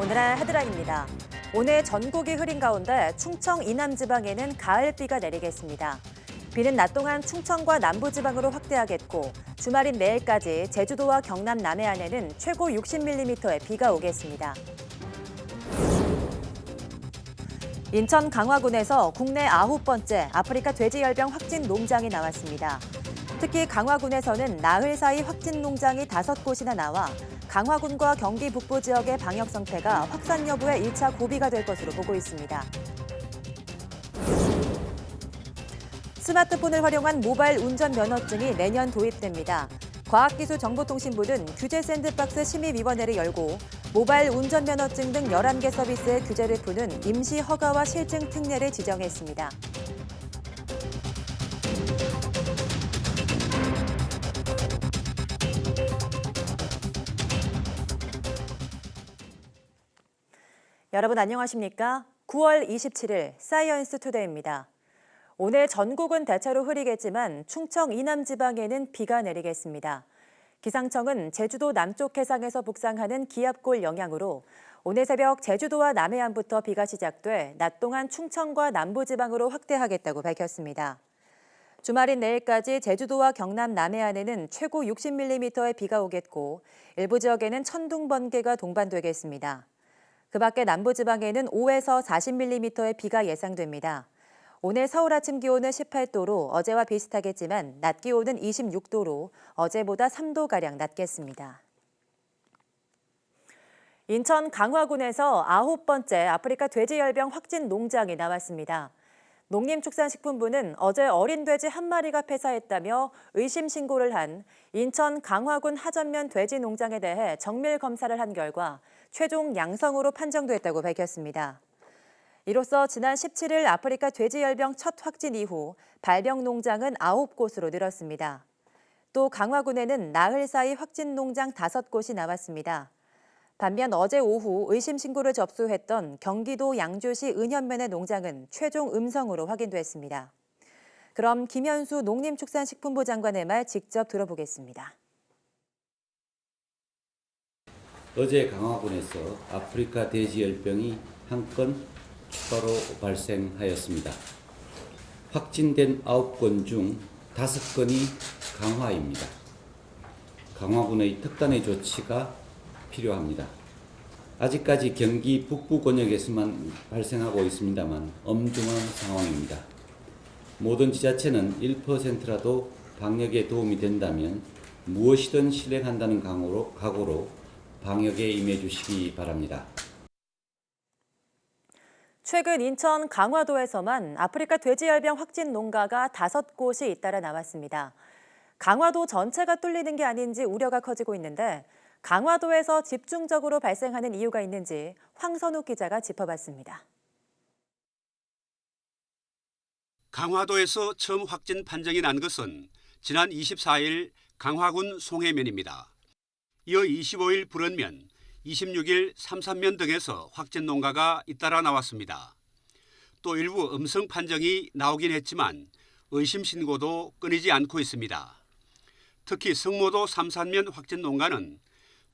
오늘의 헤드라인입니다. 오늘 전국이 흐린 가운데 충청 이남 지방에는 가을비가 내리겠습니다. 비는 낮 동안 충청과 남부지방으로 확대하겠고 주말인 내일까지 제주도와 경남 남해안에는 최고 60mm의 비가 오겠습니다. 인천 강화군에서 국내 9번째 아프리카 돼지열병 확진 농장이 나왔습니다. 특히 강화군에서는 나흘 사이 확진 농장이 5곳이나 나와 강화군과 경기 북부 지역의 방역 상태가 확산 여부의 1차 고비가 될 것으로 보고 있습니다. 스마트폰을 활용한 모바일 운전면허증이 내년 도입됩니다. 과학기술정보통신부는 규제 샌드박스 심의위원회를 열고 모바일 운전면허증 등 11개 서비스의 규제를 푸는 임시 허가와 실증 특례를 지정했습니다. 여러분 안녕하십니까? 9월 27일 사이언스 투데이입니다. 오늘 전국은 대체로 흐리겠지만 충청 이남 지방에는 비가 내리겠습니다. 기상청은 제주도 남쪽 해상에서 북상하는 기압골 영향으로 오늘 새벽 제주도와 남해안부터 비가 시작돼 낮 동안 충청과 남부지방으로 확대하겠다고 밝혔습니다. 주말인 내일까지 제주도와 경남 남해안에는 최고 60mm의 비가 오겠고 일부 지역에는 천둥, 번개가 동반되겠습니다. 그 밖에 남부지방에는 5에서 40mm의 비가 예상됩니다. 오늘 서울 아침 기온은 18도로 어제와 비슷하겠지만 낮 기온은 26도로 어제보다 3도가량 낮겠습니다. 인천 강화군에서 9번째 아프리카 돼지열병 확진 농장이 나왔습니다. 농림축산식품부는 어제 어린 돼지 1마리가 폐사했다며 의심 신고를 한 인천 강화군 하전면 돼지 농장에 대해 정밀 검사를 한 결과 최종 양성으로 판정됐다고 밝혔습니다. 이로써 지난 17일 아프리카 돼지열병 첫 확진 이후 발병 농장은 9곳으로 늘었습니다. 또 강화군에는 나흘 사이 확진 농장 5곳이 나왔습니다. 반면 어제 오후 의심 신고를 접수했던 경기도 양주시 은현면의 농장은 최종 음성으로 확인됐습니다. 그럼 김현수 농림축산식품부 장관의 말 직접 들어보겠습니다. 어제 강화군에서 아프리카 돼지열병이 한 건 추가로 발생하였습니다. 확진된 9건 중 5건이 강화입니다. 강화군의 특단의 조치가 필요합니다. 아직까지 경기 북부 권역에서만 발생하고 있습니다만 엄중한 상황입니다. 모든 지자체는 1%라도 방역에 도움이 된다면 무엇이든 실행한다는 각오로 방역에 임해 주시기 바랍니다. 최근 인천 강화도에서만 아프리카 돼지열병 확진 농가가 5곳이 잇따라 나왔습니다. 강화도 전체가 뚫리는 게 아닌지 우려가 커지고 있는데 강화도에서 집중적으로 발생하는 이유가 있는지 황선욱 기자가 짚어봤습니다. 강화도에서 처음 확진 판정이 난 것은 지난 24일 강화군 송해면입니다. 이어 25일 불원면, 26일 삼산면 등에서 확진 농가가 잇따라 나왔습니다. 또 일부 음성 판정이 나오긴 했지만 의심 신고도 끊이지 않고 있습니다. 특히 성모도 삼산면 확진 농가는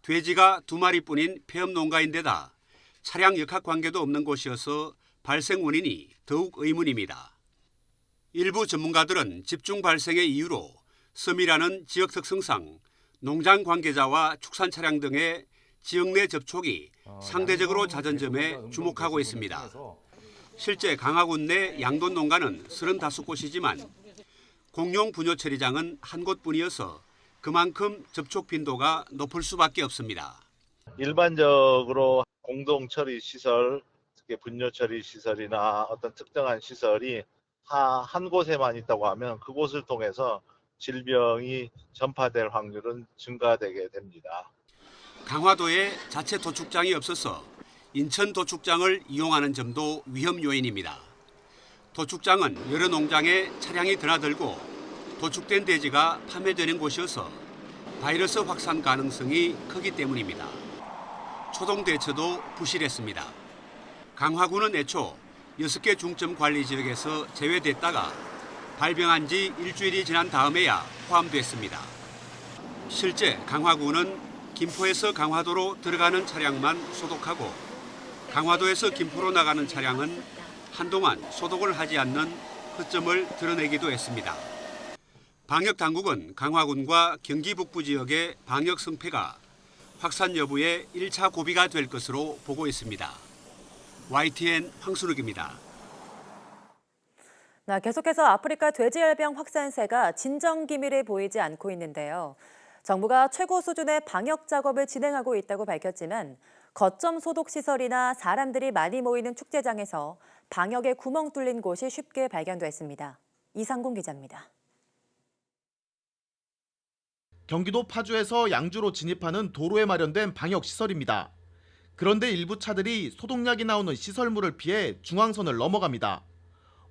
돼지가 2마리뿐인 폐업 농가인데다 차량 역학 관계도 없는 곳이어서 발생 원인이 더욱 의문입니다. 일부 전문가들은 집중 발생의 이유로 섬이라는 지역 특성상 농장 관계자와 축산 차량 등의 지역 내 접촉이 상대적으로 잦은 점에 주목하고 있습니다. 실제 강화군 내 양돈 농가는 35곳이지만 공용 분뇨 처리장은 한 곳뿐이어서 그만큼 접촉 빈도가 높을 수밖에 없습니다. 일반적으로 공동 처리 시설, 특히 분뇨 처리 시설이나 어떤 특정한 시설이 한 곳에만 있다고 하면 그곳을 통해서 질병이 전파될 확률은 증가되게 됩니다. 강화도에 자체 도축장이 없어서 인천 도축장을 이용하는 점도 위험 요인입니다. 도축장은 여러 농장에 차량이 드나들고 도축된 돼지가 판매되는 곳이어서 바이러스 확산 가능성이 크기 때문입니다. 초동 대처도 부실했습니다. 강화군은 애초 6개 중점 관리 지역에서 제외됐다가 발병한 지 일주일이 지난 다음에야 포함됐습니다. 실제 강화군은 김포에서 강화도로 들어가는 차량만 소독하고 강화도에서 김포로 나가는 차량은 한동안 소독을 하지 않는 허점을 드러내기도 했습니다. 방역 당국은 강화군과 경기 북부 지역의 방역 성패가 확산 여부의 1차 고비가 될 것으로 보고 있습니다. YTN 황순욱입니다. 계속해서 아프리카 돼지열병 확산세가 진정 기미를 보이지 않고 있는데요. 정부가 최고 수준의 방역 작업을 진행하고 있다고 밝혔지만 거점 소독 시설이나 사람들이 많이 모이는 축제장에서 방역에 구멍 뚫린 곳이 쉽게 발견됐습니다. 이상공 기자입니다. 경기도 파주에서 양주로 진입하는 도로에 마련된 방역 시설입니다. 그런데 일부 차들이 소독약이 나오는 시설물을 피해 중앙선을 넘어갑니다.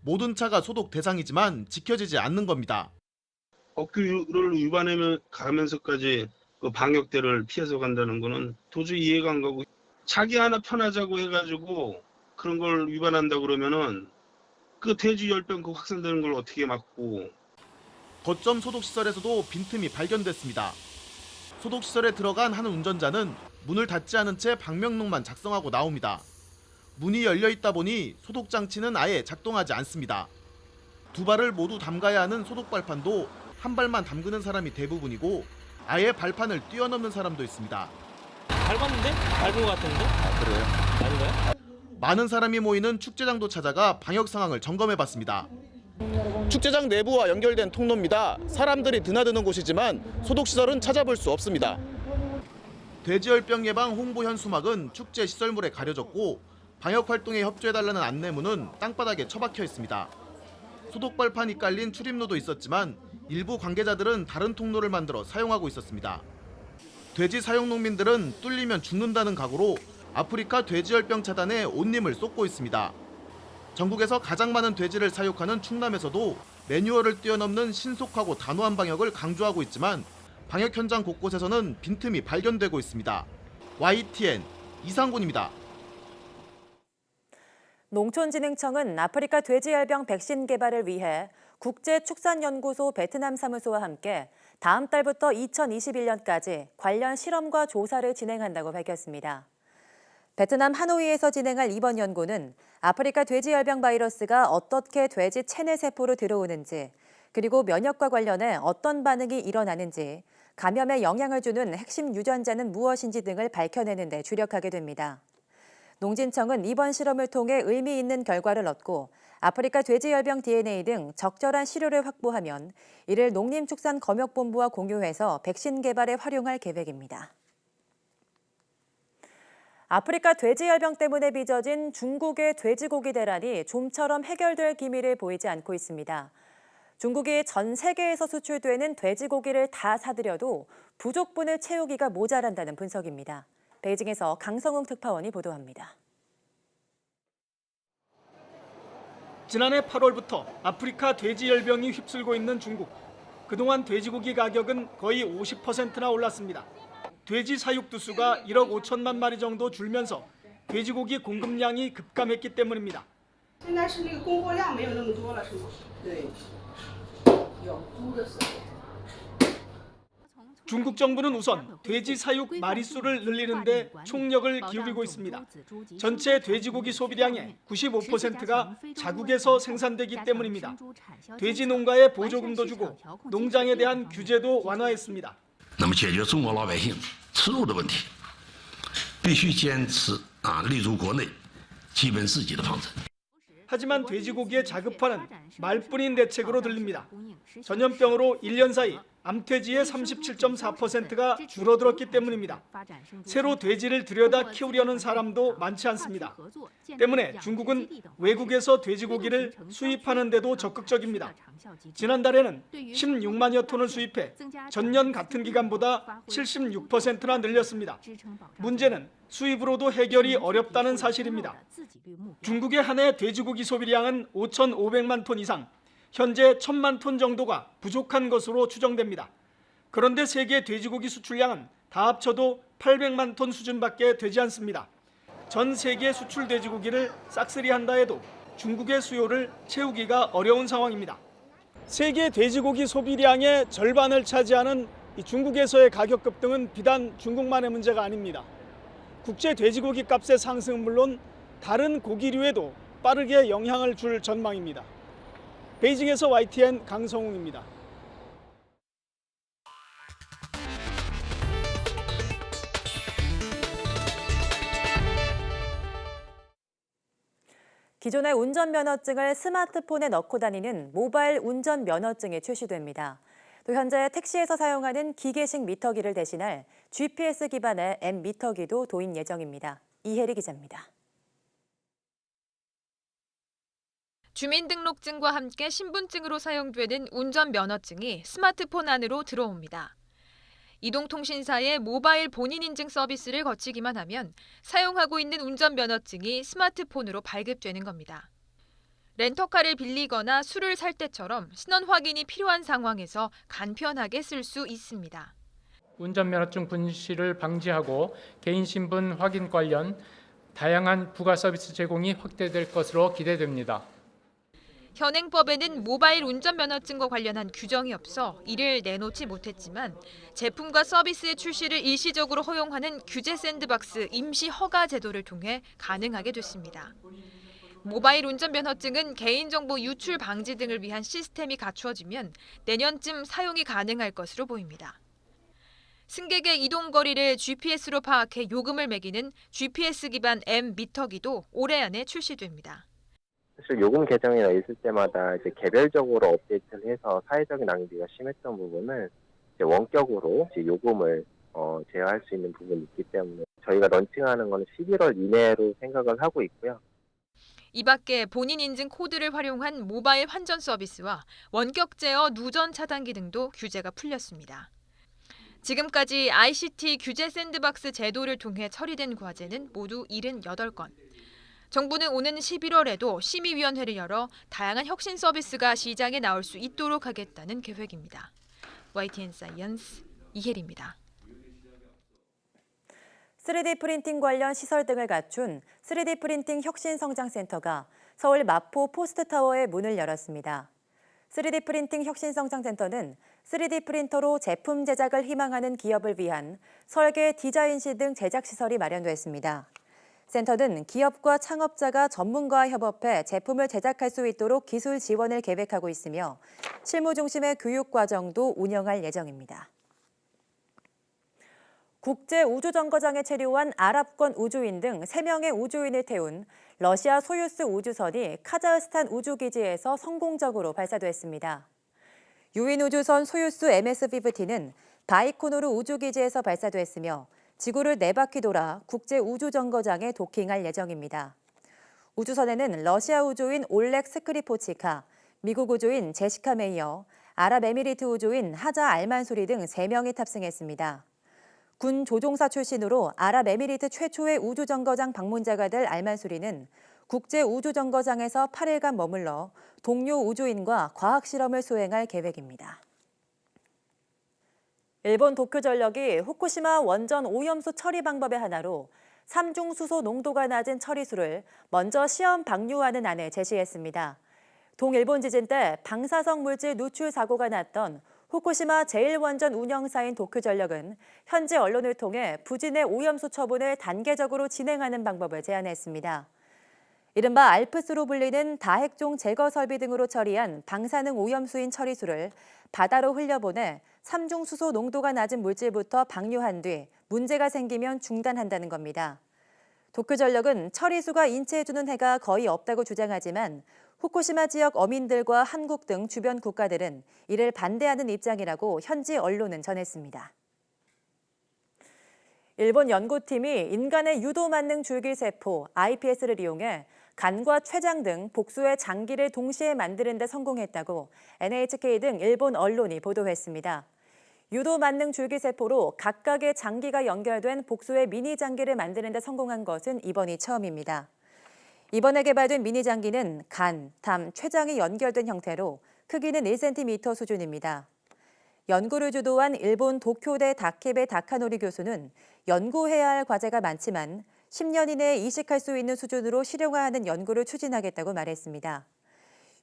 모든 차가 소독 대상이지만 지켜지지 않는 겁니다. 법규를 위반하면 가면서까지 그 방역대를 피해서 간다는 거는 도저히 이해가 안 가고, 자기 하나 편하자고 해가지고 그런 걸 위반한다 그러면은 그 돼지열병 그 확산되는 걸 어떻게 막고. 거점 소독시설에서도 빈틈이 발견됐습니다. 소독시설에 들어간 한 운전자는 문을 닫지 않은 채 방명록만 작성하고 나옵니다. 문이 열려 있다 보니 소독장치는 아예 작동하지 않습니다. 두 발을 모두 담가야 하는 소독발판도 한 발만 담그는 사람이 대부분이고 아예 발판을 뛰어넘는 사람도 있습니다. 밟았는데? 밟은 것 같은데? 그래요? 아닌가요? 많은 사람이 모이는 축제장도 찾아가 방역 상황을 점검해봤습니다. 축제장 내부와 연결된 통로입니다. 사람들이 드나드는 곳이지만 소독시설은 찾아볼 수 없습니다. 돼지열병 예방 홍보 현수막은 축제 시설물에 가려졌고 방역 활동에 협조해달라는 안내문은 땅바닥에 처박혀 있습니다. 소독발판이 깔린 출입로도 있었지만 일부 관계자들은 다른 통로를 만들어 사용하고 있었습니다. 돼지 사육 농민들은 뚫리면 죽는다는 각오로 아프리카 돼지열병 차단에 온 힘을 쏟고 있습니다. 전국에서 가장 많은 돼지를 사육하는 충남에서도 매뉴얼을 뛰어넘는 신속하고 단호한 방역을 강조하고 있지만 방역 현장 곳곳에서는 빈틈이 발견되고 있습니다. YTN 이상곤입니다. 농촌진흥청은 아프리카 돼지열병 백신 개발을 위해 국제축산연구소 베트남 사무소와 함께 다음 달부터 2021년까지 관련 실험과 조사를 진행한다고 밝혔습니다. 베트남 하노이에서 진행할 이번 연구는 아프리카 돼지열병 바이러스가 어떻게 돼지 체내 세포로 들어오는지, 그리고 면역과 관련해 어떤 반응이 일어나는지, 감염에 영향을 주는 핵심 유전자는 무엇인지 등을 밝혀내는 데 주력하게 됩니다. 농진청은 이번 실험을 통해 의미 있는 결과를 얻고 아프리카 돼지열병 DNA 등 적절한 시료를 확보하면 이를 농림축산검역본부와 공유해서 백신 개발에 활용할 계획입니다. 아프리카 돼지열병 때문에 빚어진 중국의 돼지고기 대란이 좀처럼 해결될 기미를 보이지 않고 있습니다. 중국이 전 세계에서 수출되는 돼지고기를 다 사들여도 부족분을 채우기가 모자란다는 분석입니다. 베이징에서 강성웅 특파원이 보도합니다. 지난해 8월부터 아프리카 돼지열병이 휩쓸고 있는 중국. 그동안 돼지고기 가격은 거의 50%나 올랐습니다. 돼지 사육 두수가 1억 5천만 마리 정도 줄면서 돼지고기 공급량이 급감했기 때문입니다. 중국 정부는 우선 돼지 사육 마리수를 늘리는 데 총력을 기울이고 있습니다. 전체 돼지고기 소비량의 95%가 자국에서 생산되기 때문입니다. 돼지 농가에 보조금도 주고 농장에 대한 규제도 완화했습니다. 那么解决中国老百姓吃肉的问题，必须坚持立足国内，基本自给的方针。 하지만 돼지고기의 자급화는 말뿐인 대책으로 들립니다. 전염병으로 1년 사이 암퇴지의 37.4%가 줄어들었기 때문입니다. 새로 돼지를 들여다 키우려는 사람도 많지 않습니다. 때문에 중국은 외국에서 돼지고기를 수입하는 데도 적극적입니다. 지난달에는 16만여 톤을 수입해 전년 같은 기간보다 76%나 늘렸습니다. 문제는 수입으로도 해결이 어렵다는 사실입니다. 중국의 한 해 돼지고기 소비량은 5,500만 톤 이상, 현재 1,000만 톤 정도가 부족한 것으로 추정됩니다. 그런데 세계 돼지고기 수출량은 다 합쳐도 800만 톤 수준밖에 되지 않습니다. 전 세계 수출 돼지고기를 싹쓸이한다 해도 중국의 수요를 채우기가 어려운 상황입니다. 세계 돼지고기 소비량의 절반을 차지하는 중국에서의 가격 급등은 비단 중국만의 문제가 아닙니다. 국제 돼지고기 값의 상승은 물론 다른 고기류에도 빠르게 영향을 줄 전망입니다. 베이징에서 YTN 강성웅입니다. 기존의 운전면허증을 스마트폰에 넣고 다니는 모바일 운전면허증이 출시됩니다. 또 현재 택시에서 사용하는 기계식 미터기를 대신할 GPS 기반의 앱 미터기도 도입 예정입니다. 이혜리 기자입니다. 주민등록증과 함께 신분증으로 사용되는 운전면허증이 스마트폰 안으로 들어옵니다. 이동통신사의 모바일 본인인증 서비스를 거치기만 하면 사용하고 있는 운전면허증이 스마트폰으로 발급되는 겁니다. 렌터카를 빌리거나 술을 살 때처럼 신원 확인이 필요한 상황에서 간편하게 쓸 수 있습니다. 운전면허증 분실을 방지하고 개인신분 확인 관련 다양한 부가 서비스 제공이 확대될 것으로 기대됩니다. 현행법에는 모바일 운전면허증과 관련한 규정이 없어 이를 내놓지 못했지만 제품과 서비스의 출시를 일시적으로 허용하는 규제 샌드박스 임시 허가 제도를 통해 가능하게 됐습니다. 모바일 운전면허증은 개인정보 유출 방지 등을 위한 시스템이 갖추어지면 내년쯤 사용이 가능할 것으로 보입니다. 승객의 이동 거리를 GPS로 파악해 요금을 매기는 GPS 기반 앱 미터기도 올해 안에 출시됩니다. 사실 요금 개정이나 있을 때마다 이제 개별적으로 업데이트를 해서 사회적인 낭비가 심했던 부분을 이제 원격으로 이제 요금을 제어할 수 있는 부분이 있기 때문에 저희가 런칭하는 건 11월 이내로 생각을 하고 있고요. 이 밖에 본인 인증 코드를 활용한 모바일 환전 서비스와 원격 제어 누전 차단기 등도 규제가 풀렸습니다. 지금까지 ICT 규제 샌드박스 제도를 통해 처리된 과제는 모두 78건. 정부는 오는 11월에도 심의위원회를 열어 다양한 혁신 서비스가 시장에 나올 수 있도록 하겠다는 계획입니다. YTN 사이언스 이혜리입니다. 3D 프린팅 관련 시설 등을 갖춘 3D 프린팅 혁신성장센터가 서울 마포 포스트타워에 문을 열었습니다. 3D 프린팅 혁신성장센터는 3D 프린터로 제품 제작을 희망하는 기업을 위한 설계, 디자인실 등 제작 시설이 마련됐습니다. 센터는 기업과 창업자가 전문가와 협업해 제품을 제작할 수 있도록 기술 지원을 계획하고 있으며 실무 중심의 교육 과정도 운영할 예정입니다. 국제우주정거장에 체류한 아랍권 우주인 등 3명의 우주인을 태운 러시아 소유스 우주선이 카자흐스탄 우주기지에서 성공적으로 발사됐습니다. 유인 우주선 소유스 MS-50는 바이코노르 우주기지에서 발사됐으며 지구를 4바퀴 돌아 국제우주정거장에 도킹할 예정입니다. 우주선에는 러시아 우주인 올렉 스크리포치카, 미국 우주인 제시카 메이어, 아랍에미리트 우주인 하자 알만소리 등 3명이 탑승했습니다. 군 조종사 출신으로 아랍에미리트 최초의 우주정거장 방문자가 될 알만소리는 국제우주정거장에서 8일간 머물러 동료 우주인과 과학실험을 수행할 계획입니다. 일본 도쿄전력이 후쿠시마 원전 오염수 처리 방법의 하나로 삼중수소 농도가 낮은 처리수를 먼저 시험 방류하는 안을 제시했습니다. 동일본 지진 때 방사성 물질 누출 사고가 났던 후쿠시마 제1원전 운영사인 도쿄전력은 현지 언론을 통해 부진의 오염수 처분을 단계적으로 진행하는 방법을 제안했습니다. 이른바 알프스로 불리는 다핵종 제거 설비 등으로 처리한 방사능 오염수인 처리수를 바다로 흘려보내 삼중수소 농도가 낮은 물질부터 방류한 뒤 문제가 생기면 중단한다는 겁니다. 도쿄전력은 처리수가 인체에 주는 해가 거의 없다고 주장하지만 후쿠시마 지역 어민들과 한국 등 주변 국가들은 이를 반대하는 입장이라고 현지 언론은 전했습니다. 일본 연구팀이 인간의 유도 만능 줄기세포 iPS를 이용해 간과 췌장 등 복수의 장기를 동시에 만드는 데 성공했다고 NHK 등 일본 언론이 보도했습니다. 유도 만능 줄기세포로 각각의 장기가 연결된 복수의 미니 장기를 만드는 데 성공한 것은 이번이 처음입니다. 이번에 개발된 미니 장기는 간, 담, 췌장이 연결된 형태로 크기는 1cm 수준입니다. 연구를 주도한 일본 도쿄대 다케베 다카노리 교수는 연구해야 할 과제가 많지만 10년 이내에 이식할 수 있는 수준으로 실용화하는 연구를 추진하겠다고 말했습니다.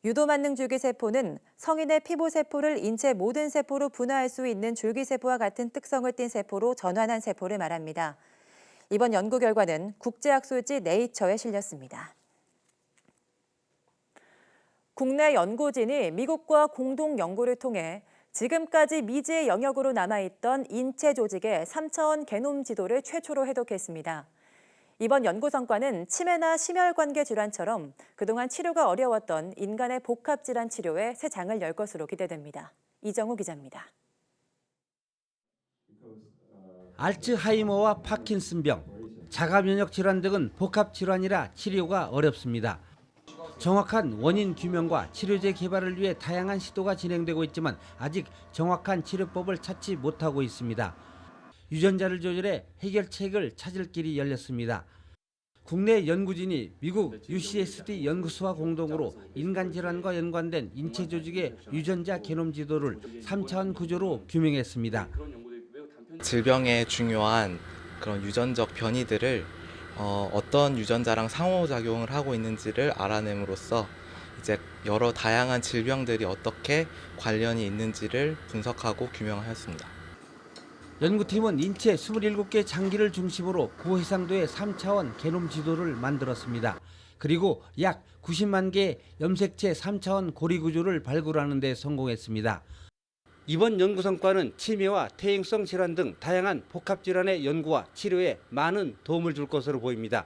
유도 만능 줄기세포는 성인의 피부세포를 인체 모든 세포로 분화할 수 있는 줄기세포와 같은 특성을 띤 세포로 전환한 세포를 말합니다. 이번 연구 결과는 국제학술지 네이처에 실렸습니다. 국내 연구진이 미국과 공동 연구를 통해 지금까지 미지의 영역으로 남아있던 인체 조직의 3차원 게놈 지도를 최초로 해독했습니다. 이번 연구 성과는 치매나 심혈관계 질환처럼 그동안 치료가 어려웠던 인간의 복합질환 치료에 새 장을 열 것으로 기대됩니다. 이정우 기자입니다. 알츠하이머와 파킨슨병, 자가면역 질환 등은 복합질환이라 치료가 어렵습니다. 정확한 원인 규명과 치료제 개발을 위해 다양한 시도가 진행되고 있지만 아직 정확한 치료법을 찾지 못하고 있습니다. 유전자를 조절해 해결책을 찾을 길이 열렸습니다. 국내 연구진이 미국 UCSD 연구소와 공동으로 인간 질환과 연관된 인체 조직의 유전자 게놈 지도를 3차원 구조로 규명했습니다. 질병에 중요한 그런 유전적 변이들을 어떤 유전자랑 상호작용을 하고 있는지를 알아냄으로써 이제 여러 다양한 질병들이 어떻게 관련이 있는지를 분석하고 규명하였습니다. 연구팀은 인체 27개 장기를 중심으로 고해상도의 3차원 게놈 지도를 만들었습니다. 그리고 약 90만 개의 염색체 3차원 고리 구조를 발굴하는 데 성공했습니다. 이번 연구 성과는 치매와 퇴행성 질환 등 다양한 복합질환의 연구와 치료에 많은 도움을 줄 것으로 보입니다.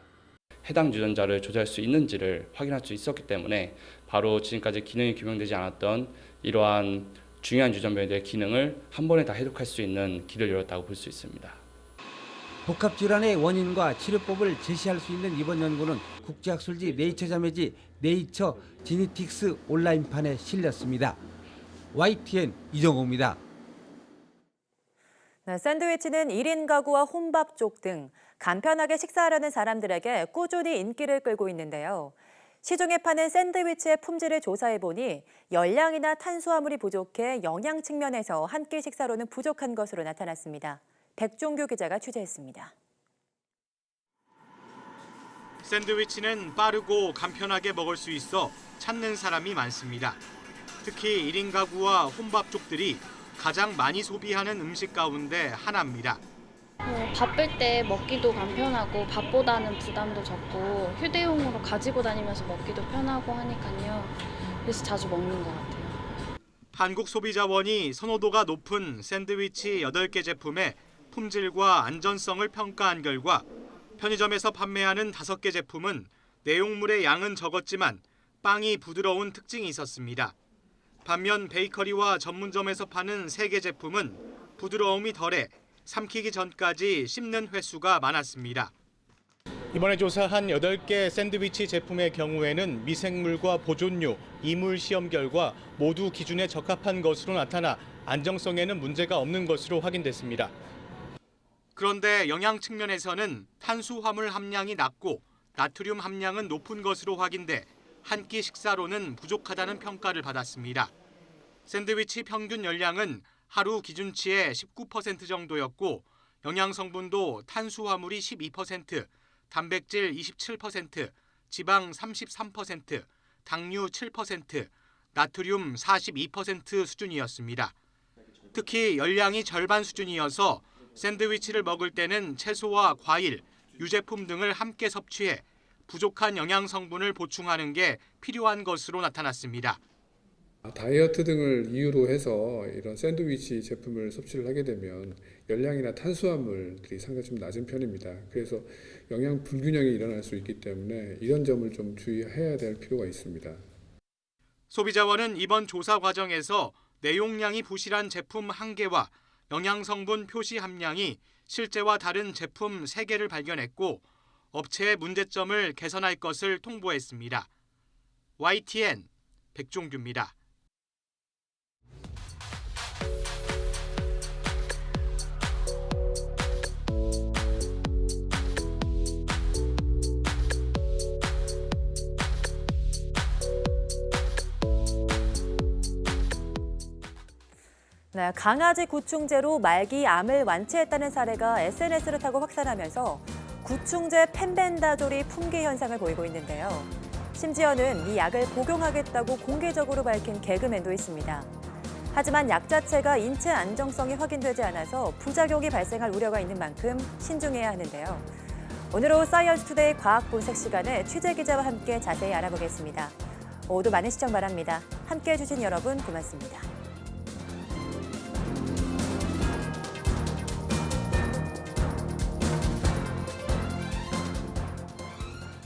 해당 유전자를 조절할 수 있는지를 확인할 수 있었기 때문에 바로 지금까지 기능이 규명되지 않았던 이러한 중요한 유전별의 기능을 한 번에 다 해독할 수 있는 길을 열었다고 볼 수 있습니다. 복합질환의 원인과 치료법을 제시할 수 있는 이번 연구는 국제학술지 네이처 자매지 네이처 지니틱스 온라인판에 실렸습니다. YTN 이정호입니다. 샌드위치는 1인 가구와 혼밥족 등 간편하게 식사하려는 사람들에게 꾸준히 인기를 끌고 있는데요. 시중에 파는 샌드위치의 품질을 조사해보니 열량이나 탄수화물이 부족해 영양 측면에서 한 끼 식사로는 부족한 것으로 나타났습니다. 백종규 기자가 취재했습니다. 샌드위치는 빠르고 간편하게 먹을 수 있어 찾는 사람이 많습니다. 특히 1인 가구와 혼밥족들이 가장 많이 소비하는 음식 가운데 하나입니다. 바쁠 때 먹기도 간편하고 밥보다는 부담도 적고 휴대용으로 가지고 다니면서 먹기도 편하고 하니까요. 그래서 자주 먹는 것 같아요. 한국소비자원이 선호도가 높은 샌드위치 8개 제품의 품질과 안전성을 평가한 결과 편의점에서 판매하는 5개 제품은 내용물의 양은 적었지만 빵이 부드러운 특징이 있었습니다. 반면 베이커리와 전문점에서 파는 3개 제품은 부드러움이 덜해 삼키기 전까지 씹는 횟수가 많았습니다. 이번에 조사한 8개 샌드위치 제품의 경우에는 미생물과 보존료, 이물 시험 결과 모두 기준에 적합한 것으로 나타나 안정성에는 문제가 없는 것으로 확인됐습니다. 그런데 영양 측면에서는 탄수화물 함량이 낮고 나트륨 함량은 높은 것으로 확인돼 한 끼 식사로는 부족하다는 평가를 받았습니다. 샌드위치 평균 열량은 하루 기준치의 19% 정도였고 영양 성분도 탄수화물이 12%, 단백질 27%, 지방 33%, 당류 7%, 나트륨 42% 수준이었습니다. 특히 열량이 절반 수준이어서 샌드위치를 먹을 때는 채소와 과일, 유제품 등을 함께 섭취해 부족한 영양 성분을 보충하는 게 필요한 것으로 나타났습니다. 다이어트 등을 이유로 해서 이런 샌드위치 제품을 섭취를 하게 되면 열량이나 탄수화물들이 상당히 좀 낮은 편입니다. 그래서 영양 불균형이 일어날 수 있기 때문에 이런 점을 좀 주의해야 될 필요가 있습니다. 소비자원은 이번 조사 과정에서 내용량이 부실한 제품 1개와 영양 성분 표시 함량이 실제와 다른 제품 3개를 발견했고 업체의 문제점을 개선할 것을 통보했습니다. YTN 백종규입니다. 네, 강아지 구충제로 말기 암을 완치했다는 사례가 SNS를 타고 확산하면서 구충제 펜벤다졸이 품귀 현상을 보이고 있는데요. 심지어는 이 약을 복용하겠다고 공개적으로 밝힌 개그맨도 있습니다. 하지만 약 자체가 인체 안정성이 확인되지 않아서 부작용이 발생할 우려가 있는 만큼 신중해야 하는데요. 오늘 오후 사이언스 투데이 과학 분석 시간에 취재 기자와 함께 자세히 알아보겠습니다. 모두 많은 시청 바랍니다. 함께해 주신 여러분 고맙습니다.